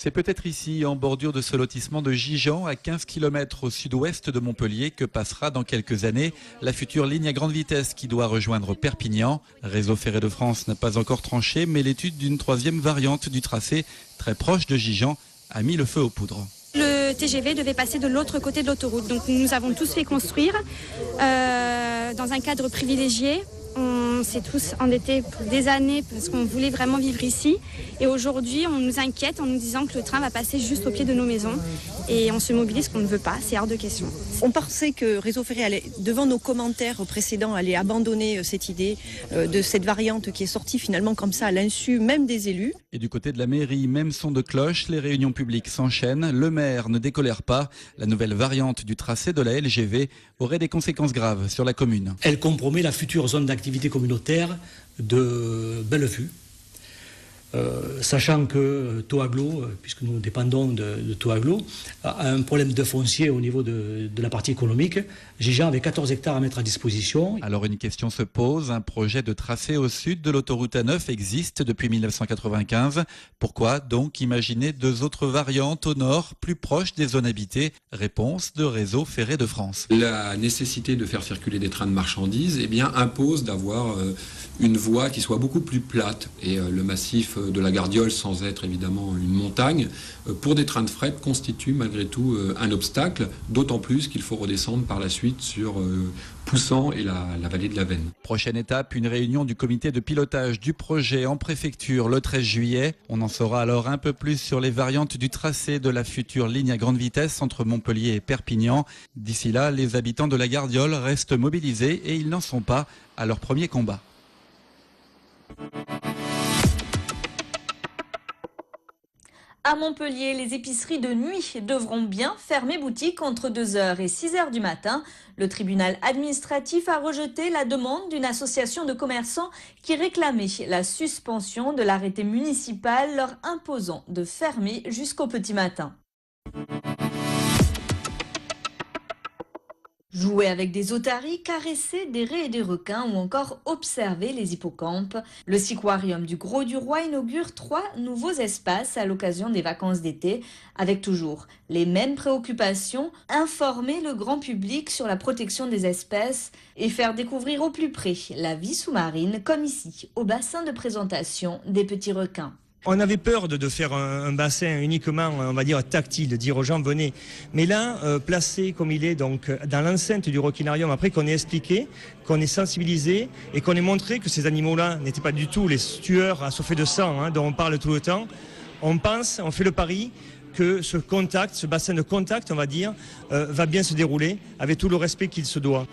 C'est peut-être ici, en bordure de ce lotissement de Gijan, à 15 km au sud-ouest de Montpellier, que passera dans quelques années la future ligne à grande vitesse qui doit rejoindre Perpignan. Réseau Ferré de France n'a pas encore tranché, mais l'étude d'une troisième variante du tracé, très proche de Gijan, a mis le feu aux poudres. Le TGV devait passer de l'autre côté de l'autoroute, donc nous nous avons tous fait construire dans un cadre privilégié. On s'est tous endettés pour des années parce qu'on voulait vraiment vivre ici. Et aujourd'hui, on nous inquiète en nous disant que le train va passer juste au pied de nos maisons. Et on se mobilise qu'on ne veut pas, c'est hors de question. On pensait que Réseau Ferré, allait, devant nos commentaires précédents, allait abandonner cette idée de cette variante qui est sortie finalement comme ça à l'insu même des élus. Et du côté de la mairie, même son de cloche, les réunions publiques s'enchaînent. Le maire ne décolère pas. La nouvelle variante du tracé de la LGV aurait des conséquences graves sur la commune. Elle compromet la future zone d'activité communautaire de Bellevue. Sachant que Toaglo, puisque nous dépendons de Toaglo, a un problème de foncier au niveau de la partie économique. Gijan avait 14 hectares à mettre à disposition. Alors une question se pose, un projet de tracé au sud de l'autoroute A9 existe depuis 1995. Pourquoi donc imaginer deux autres variantes au nord, plus proches des zones habitées? Réponse de Réseau Ferré de France. La nécessité de faire circuler des trains de marchandises impose d'avoir une voie qui soit beaucoup plus plate. Et le massif de la Gardiole, sans être évidemment une montagne, pour des trains de fret constitue malgré tout un obstacle, d'autant plus qu'il faut redescendre par la suite sur Poussan et la vallée de la Veine. Prochaine étape, une réunion du comité de pilotage du projet en préfecture le 13 juillet. On en saura alors un peu plus sur les variantes du tracé de la future ligne à grande vitesse entre Montpellier et Perpignan. D'ici là, les habitants de la Gardiole restent mobilisés et ils n'en sont pas à leur premier combat. À Montpellier, les épiceries de nuit devront bien fermer boutique entre 2h et 6h du matin. Le tribunal administratif a rejeté la demande d'une association de commerçants qui réclamait la suspension de l'arrêté municipal leur imposant de fermer jusqu'au petit matin. Jouer avec des otaries, caresser des raies et des requins ou encore observer les hippocampes. Le Siquarium du Gros du Roi inaugure 3 nouveaux espaces à l'occasion des vacances d'été, avec toujours les mêmes préoccupations, informer le grand public sur la protection des espèces et faire découvrir au plus près la vie sous-marine, comme ici, au bassin de présentation des petits requins. On avait peur de faire un bassin uniquement, on va dire, tactile, de dire aux gens venez. Mais là, placé comme il est donc dans l'enceinte du Requinarium, après qu'on ait expliqué, qu'on ait sensibilisé et qu'on ait montré que ces animaux-là n'étaient pas du tout les tueurs assoiffés de sang dont on parle tout le temps, on fait le pari que ce contact, ce bassin de contact, on va dire, va bien se dérouler avec tout le respect qu'il se doit.